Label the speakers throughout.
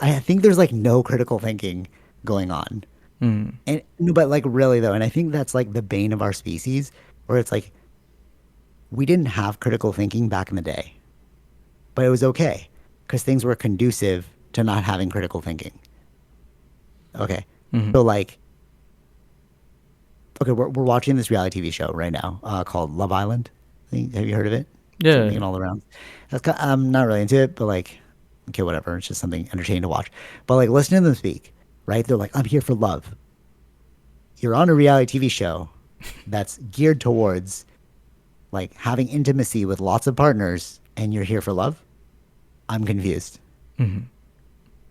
Speaker 1: I think there's like no critical thinking going on.
Speaker 2: Mm.
Speaker 1: And no, but like really though, and I think that's like the bane of our species, where it's like we didn't have critical thinking back in the day, but it was okay because things were conducive to not having critical thinking. Okay.
Speaker 2: Mm.
Speaker 1: So like, okay, we're watching this reality TV show right now called Love Island. Have you heard of it? It's
Speaker 2: Yeah.
Speaker 1: making all around. I'm not really into it, but like, okay, whatever. It's just something entertaining to watch. But like, listen to them speak, right? They're like, I'm here for love. You're on a reality TV show that's geared towards like having intimacy with lots of partners, and you're here for love. I'm confused.
Speaker 2: Mm.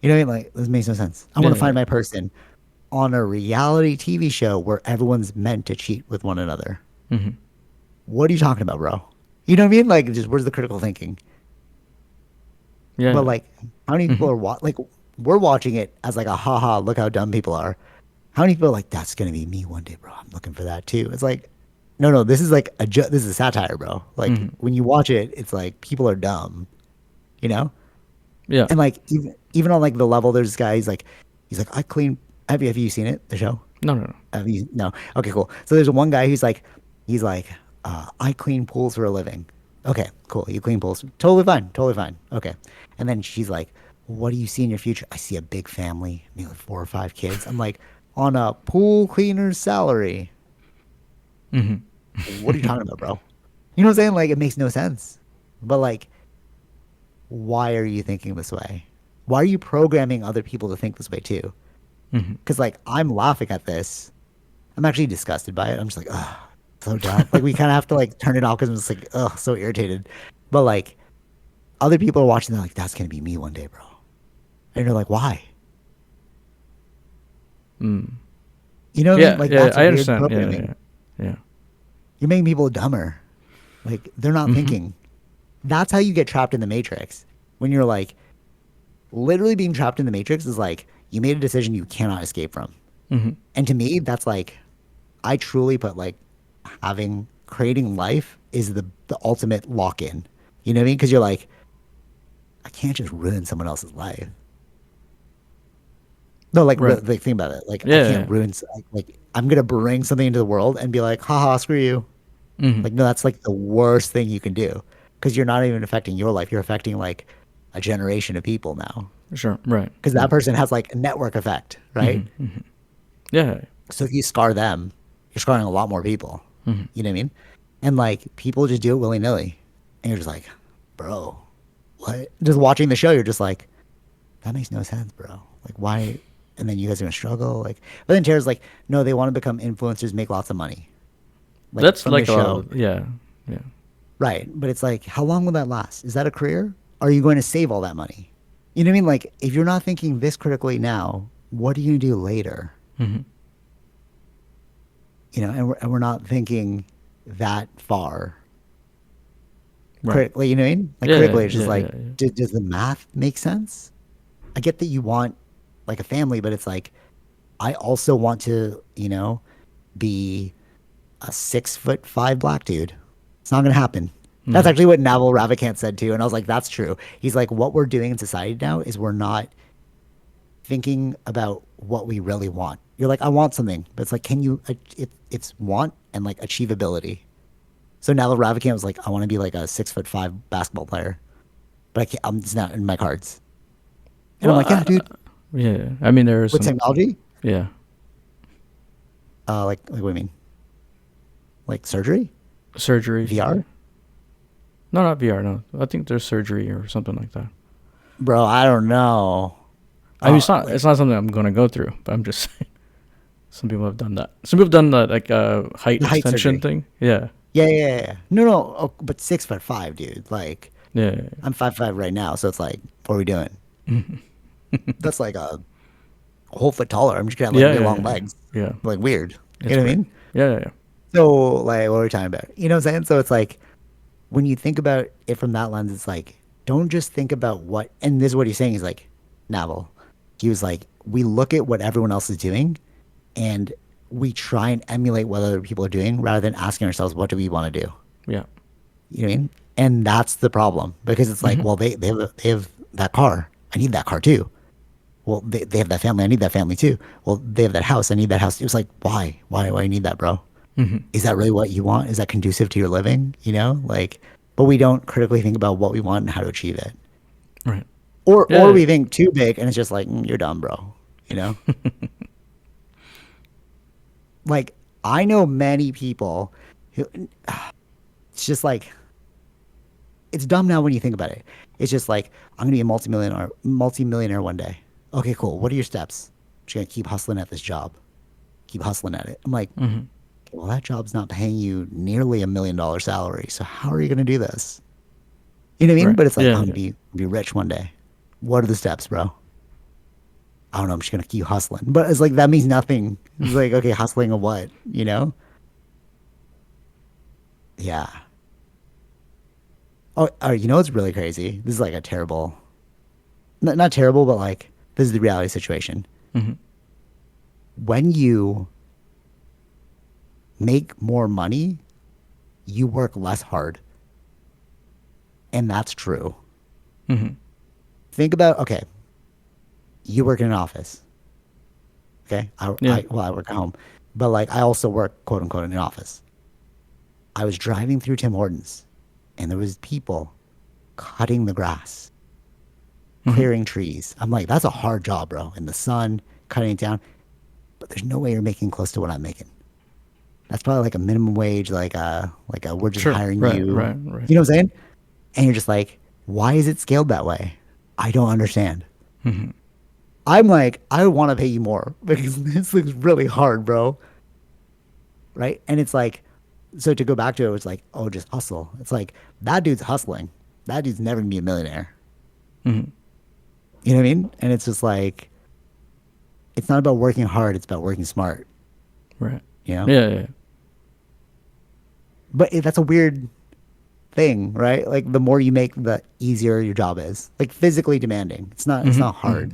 Speaker 1: You know what I mean? Like, this makes no sense. I want to
Speaker 2: Yeah.
Speaker 1: find my person on a reality TV show where everyone's meant to cheat with one another.
Speaker 2: Mm.
Speaker 1: What are you talking about, bro? You know what I mean? Like, just where's the critical thinking? But
Speaker 2: Yeah.
Speaker 1: like, how many people
Speaker 2: Mm.
Speaker 1: are like we're watching it as like a haha, look how dumb people are. How many people are like that's gonna be me one day, bro? I'm looking for that too. It's like, no, this is like this is a satire, bro. Like
Speaker 2: Mm.
Speaker 1: when you watch it, it's like people are dumb, you know.
Speaker 2: Yeah.
Speaker 1: And like even on like the level, there's this guy. He's like I clean. Have you seen it? The show?
Speaker 2: No. No. No.
Speaker 1: Have you? No. Okay, cool. So there's one guy who's like, he's like, I clean pools for a living. Okay, cool. You clean pools. Totally fine. Totally fine. Okay. And then she's like, what do you see in your future? I see a big family, maybe like 4 or 5 kids. I'm like, on a pool cleaner's salary.
Speaker 2: Mm.
Speaker 1: What are you talking about, bro? You know what I'm saying? Like, it makes no sense. But like, why are you thinking this way? Why are you programming other people to think this way too?
Speaker 2: Mm.
Speaker 1: Because like, I'm laughing at this. I'm actually disgusted by it. I'm just like, ugh, so dumb. Like we kind of have to like turn it off because I'm just like, ugh, so irritated. But like other people are watching, they're like, that's gonna be me one day, bro. And you're like, why?
Speaker 2: Mm.
Speaker 1: You know what I mean?
Speaker 2: Yeah.
Speaker 1: Like
Speaker 2: Yeah.
Speaker 1: that's
Speaker 2: I
Speaker 1: weird
Speaker 2: understand. Yeah.
Speaker 1: programming.
Speaker 2: Yeah. Yeah.
Speaker 1: You're making people dumber. Like they're not
Speaker 2: Mm.
Speaker 1: thinking. That's how you get trapped in the matrix. When you're like literally being trapped in the matrix is like you made a decision you cannot escape from.
Speaker 2: Mm.
Speaker 1: And to me, that's like I truly put like having creating life is the ultimate lock in. You know what I mean? Because you're like, I can't just ruin someone else's life. No, like,
Speaker 2: Right.
Speaker 1: like think about it. Like, I
Speaker 2: Yeah.
Speaker 1: can't
Speaker 2: Yeah.
Speaker 1: ruin. Like, I'm gonna bring something into the world and be like, haha, screw you.
Speaker 2: Mm.
Speaker 1: Like, no, that's like the worst thing you can do because you're not even affecting your life. You're affecting like a generation of people now
Speaker 2: Sure. Right.
Speaker 1: because
Speaker 2: Yeah.
Speaker 1: that person has like a network effect, right?
Speaker 2: Mm. Mm. Yeah.
Speaker 1: So if you scar them, you're scarring a lot more people.
Speaker 2: Mm.
Speaker 1: You know what I mean? And like people just do it willy nilly, and you're just like, bro, what? Just watching the show, you're just like, that makes no sense, bro. Like why? And then you guys are gonna struggle. Like, but then Tara's like, no, they want to become influencers, make lots of money, like
Speaker 2: That's
Speaker 1: from the
Speaker 2: like
Speaker 1: show,
Speaker 2: a yeah. Yeah.
Speaker 1: right? But it's like, how long will that last? Is that a career? Are you going to save all that money? You know what I mean? Like, if you're not thinking this critically now, what are you gonna do later?
Speaker 2: Mm.
Speaker 1: You know, and we're not thinking that far
Speaker 2: Right.
Speaker 1: critically. You know what I mean? Like
Speaker 2: Yeah. Yeah.
Speaker 1: critically, it's just
Speaker 2: Yeah.
Speaker 1: like,
Speaker 2: Yeah. Yeah.
Speaker 1: does the math make sense? I get that you want like a family, but it's like I also want to, be a 6'5" black dude. It's not gonna happen. That's
Speaker 2: Mm.
Speaker 1: actually what Naval Ravikant said too, and I was like, that's true. He's like, what we're doing in society now is we're not thinking about what we really want. You're like, I want something, but it's like, can you? It's want and like achievability. So Naval Ravikant was like, I want to be like a 6'5" basketball player, but I can't. It's not in my cards. And I'm
Speaker 2: Well.
Speaker 1: like, yeah, dude.
Speaker 2: Yeah. I mean, there are
Speaker 1: With
Speaker 2: some.
Speaker 1: technology,
Speaker 2: Yeah.
Speaker 1: like what do you mean? Like surgery,
Speaker 2: Surgery.
Speaker 1: VR,
Speaker 2: No, not VR. No, I think there's surgery or something like that.
Speaker 1: bro. I don't know.
Speaker 2: I mean, it's not.
Speaker 1: Like
Speaker 2: It's not something I'm gonna go through. But I'm just saying. Some people have done that. Some people have done that, like height
Speaker 1: the height
Speaker 2: extension
Speaker 1: surgery.
Speaker 2: thing. Yeah.
Speaker 1: Yeah. No, no. Oh, but 6'5", dude. Like
Speaker 2: Yeah.
Speaker 1: I'm 5'5" right now, so it's like, what are we doing?
Speaker 2: Mhm.
Speaker 1: That's like a whole foot taller. I'm just gonna have like
Speaker 2: Yeah.
Speaker 1: really
Speaker 2: Yeah.
Speaker 1: long
Speaker 2: Yeah.
Speaker 1: legs,
Speaker 2: Yeah.
Speaker 1: like weird. You
Speaker 2: It's
Speaker 1: know what I
Speaker 2: weird.
Speaker 1: mean?
Speaker 2: Yeah. Yeah. Yeah.
Speaker 1: So like, what are we talking about? You know what I'm saying? So it's like when you think about it from that lens, it's like don't just think about what. And this is what he's saying. He's like, Navel. He was like, we look at what everyone else is doing, and we try and emulate what other people are doing, rather than asking ourselves, what do we want to do?
Speaker 2: Yeah.
Speaker 1: You know what I mean? And that's the problem because it's like,
Speaker 2: Hmm.
Speaker 1: well, they have that car. I need that car too. Well, they have that family. I need that family too. Well, they have that house. I need that house. It was like, why? Why do I need that, bro?
Speaker 2: Hmm.
Speaker 1: Is that really what you want? Is that conducive to your living? You know, like, but we don't critically think about what we want and how to achieve it.
Speaker 2: Right.
Speaker 1: Or
Speaker 2: Yeah.
Speaker 1: we think too big and it's just like, you're dumb, bro. You know? Like, I know many people who, it's just like, it's dumb now when you think about it. It's just like, I'm gonna be a multimillionaire one day. Okay, cool. What are your steps? I'm just gonna keep hustling at this job. Keep hustling at it. I'm like,
Speaker 2: Hmm.
Speaker 1: well, that job's not paying you nearly $1 million salary. So how are you gonna do this? You know what I mean?
Speaker 2: Right.
Speaker 1: But it's like, I'm
Speaker 2: Yeah.
Speaker 1: gonna
Speaker 2: Yeah.
Speaker 1: be rich one day. What are the steps, bro? I don't know. I'm just gonna keep hustling. But it's like that means nothing. It's like, okay, hustling a what? You know? Yeah. Oh, you know what's really crazy? This is like a terrible, not terrible, but like this is the reality situation.
Speaker 2: Hmm.
Speaker 1: When you make more money, you work less hard, and that's true.
Speaker 2: Hmm.
Speaker 1: Think about, okay, you work in an office. Okay,
Speaker 2: Yeah.
Speaker 1: I work at home, but like I also work quote unquote in an office. I was driving through Tim Hortons, and there was people cutting the grass,
Speaker 2: Hmm.
Speaker 1: clearing trees. I'm like, that's a hard job, bro. In the sun, cutting it down. But there's no way you're making close to what I'm making. That's probably like a minimum wage, we're just
Speaker 2: Sure.
Speaker 1: hiring
Speaker 2: Right.
Speaker 1: you.
Speaker 2: Right. Right.
Speaker 1: You know what I'm saying? And you're just like, why is it scaled that way? I don't understand.
Speaker 2: Hmm.
Speaker 1: I'm like, I want to pay you more because this looks really hard, bro. Right? And it's like, so to go back to it, it's like, oh, just hustle. It's like that dude's hustling. That dude's never gonna be a millionaire.
Speaker 2: Hmm.
Speaker 1: You know what I mean? And it's just like, it's not about working hard. It's about working smart.
Speaker 2: Right.
Speaker 1: You know?
Speaker 2: Yeah. Yeah.
Speaker 1: But that's a weird thing, right? Like the more you make, the easier your job is. Like physically demanding. It's
Speaker 2: Hmm.
Speaker 1: not
Speaker 2: Hmm.
Speaker 1: hard.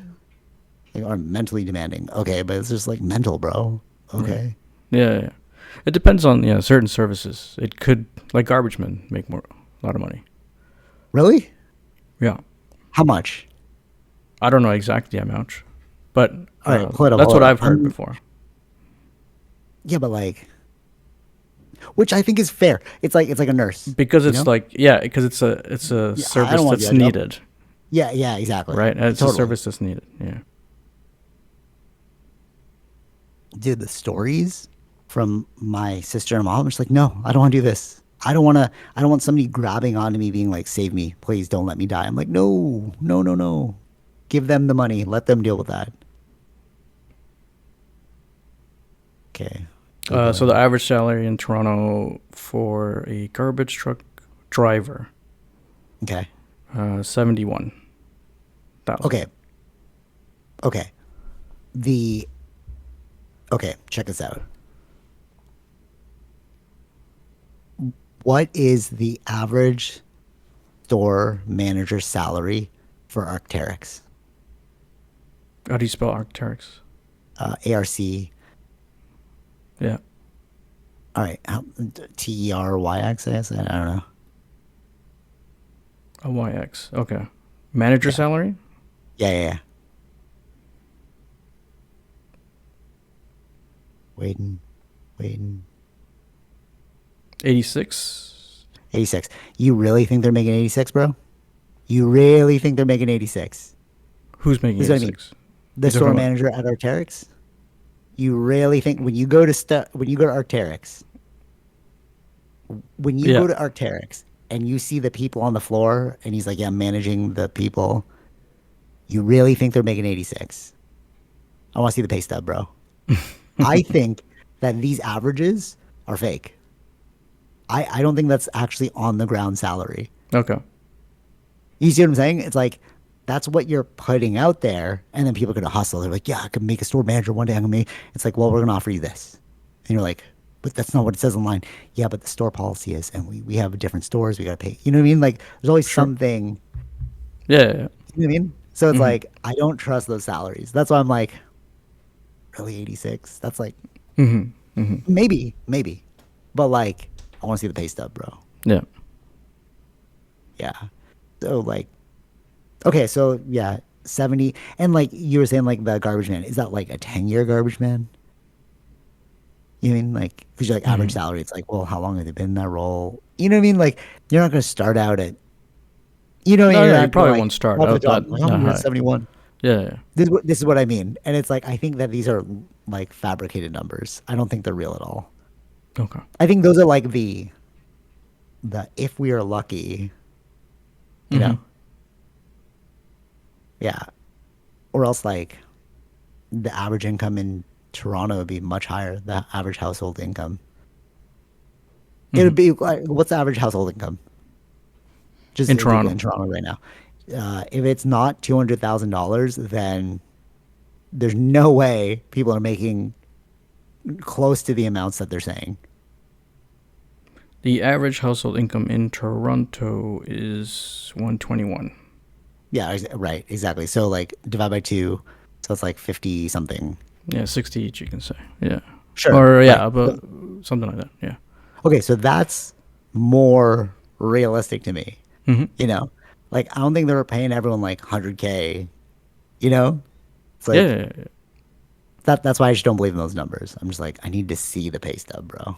Speaker 1: Like, or mentally demanding. Okay, but it's just like mental, bro.
Speaker 2: Right.
Speaker 1: Okay.
Speaker 2: Yeah. Yeah. It depends on certain services. It could like garbage men make a lot of money.
Speaker 1: Really?
Speaker 2: Yeah.
Speaker 1: How much?
Speaker 2: I don't know exactly the amount, but
Speaker 1: All right, hold up,
Speaker 2: that's
Speaker 1: hold
Speaker 2: what
Speaker 1: up.
Speaker 2: I've heard before.
Speaker 1: Yeah, but like, which I think is fair. It's like a nurse,
Speaker 2: Because
Speaker 1: you
Speaker 2: it's
Speaker 1: know?
Speaker 2: like because it's a
Speaker 1: Yeah, I
Speaker 2: service
Speaker 1: don't want to
Speaker 2: that's
Speaker 1: do that job.
Speaker 2: needed,
Speaker 1: Yeah, yeah, exactly.
Speaker 2: right? And it's a
Speaker 1: Totally.
Speaker 2: service that's needed. Yeah.
Speaker 1: Dude, the stories from my sister and mom, it's like, no, I don't want to do this. I don't want somebody grabbing onto me being like, save me, please don't let me die. I'm like, no, no, no, no. Give them the money. Let them deal with that. Okay.
Speaker 2: So the
Speaker 1: Googling.
Speaker 2: average salary in Toronto for a garbage truck driver,
Speaker 1: Okay.
Speaker 2: 71,000.
Speaker 1: Okay. Okay. The, okay, check this out. What is the average store manager salary for Arc'teryx?
Speaker 2: How do you spell Arc'teryx?
Speaker 1: ARC.
Speaker 2: Yeah.
Speaker 1: All right. TERYX, I guess. I don't know.
Speaker 2: A YX. Okay. Manager
Speaker 1: Yeah.
Speaker 2: salary?
Speaker 1: Yeah, yeah, yeah. Waiting, waiting.
Speaker 2: 86.
Speaker 1: 86. You really think they're making 86, bro? You really think they're making 86?
Speaker 2: Who's making
Speaker 1: This is what I mean.
Speaker 2: 86?
Speaker 1: The
Speaker 2: You talking
Speaker 1: store
Speaker 2: about?
Speaker 1: manager at Arc'teryx? You really think when you go to Arc'teryx, when you
Speaker 2: Yeah.
Speaker 1: go to Arc'teryx and you see the people on the floor and he's like, yeah, I'm managing the people, you really think they're making 86? I want to see the pay stub, bro. I think that these averages are fake. I don't think that's actually on the ground salary.
Speaker 2: Okay.
Speaker 1: You see what I'm saying? It's like that's what you're putting out there, and then people are gonna hustle. They're like, "Yeah, I can make a store manager one day. I'm gonna make." It's like, "Well, we're gonna offer you this," and you're like, "But that's not what it says online." Yeah, but the store policy is, and we have different stores. We gotta pay. You know what I mean? Like, there's always
Speaker 2: Sure.
Speaker 1: something.
Speaker 2: Yeah. Yeah. Yeah.
Speaker 1: You know what I mean? So it's
Speaker 2: Mm-hmm.
Speaker 1: like I don't trust those salaries. That's why I'm like, really 86? That's like
Speaker 2: Mm-hmm. Mm-hmm.
Speaker 1: maybe, but like I want to see the pay stub, bro.
Speaker 2: Yeah.
Speaker 1: Yeah. So like, okay, so yeah, 70. And like you were saying, like the garbage man, is that like a 10-year garbage man? You mean like, because you're like average
Speaker 2: Hmm.
Speaker 1: salary, it's like, well, how long have they been in that role? You know what I mean? Like, you're not going to start out at,
Speaker 2: No,
Speaker 1: you're
Speaker 2: yeah, you
Speaker 1: not going to
Speaker 2: probably
Speaker 1: like
Speaker 2: won't start
Speaker 1: go for the
Speaker 2: out
Speaker 1: job. Like,
Speaker 2: that
Speaker 1: I'm at
Speaker 2: high.
Speaker 1: 71.
Speaker 2: Yeah, yeah.
Speaker 1: This is what I mean. And it's like, I think that these are like fabricated numbers. I don't think they're real at all.
Speaker 2: Okay.
Speaker 1: I think those are like the if we are lucky, you
Speaker 2: Hmm.
Speaker 1: know? Yeah. Or else like the average income in Toronto would be much higher, the average household income. It
Speaker 2: Hmm.
Speaker 1: would be like, what's the average household income? Just
Speaker 2: In
Speaker 1: Google
Speaker 2: Toronto.
Speaker 1: in Toronto right now. If it's not $200,000, then there's no way people are making close to the amounts that they're saying.
Speaker 2: The average household income in Toronto is 121.
Speaker 1: Yeah, right, exactly. So like divide by two, so it's like 50 something.
Speaker 2: Yeah, 60 each, you can say. Yeah.
Speaker 1: Sure,
Speaker 2: Or,
Speaker 1: right.
Speaker 2: yeah, about something like that. Yeah.
Speaker 1: Okay, so that's more realistic to me.
Speaker 2: Hmm.
Speaker 1: You know, like I don't think they were paying everyone like 100K. You know, it's
Speaker 2: Yeah,
Speaker 1: like
Speaker 2: yeah, yeah.
Speaker 1: that's why I just don't believe in those numbers. I'm just like I need to see the pay stub, bro.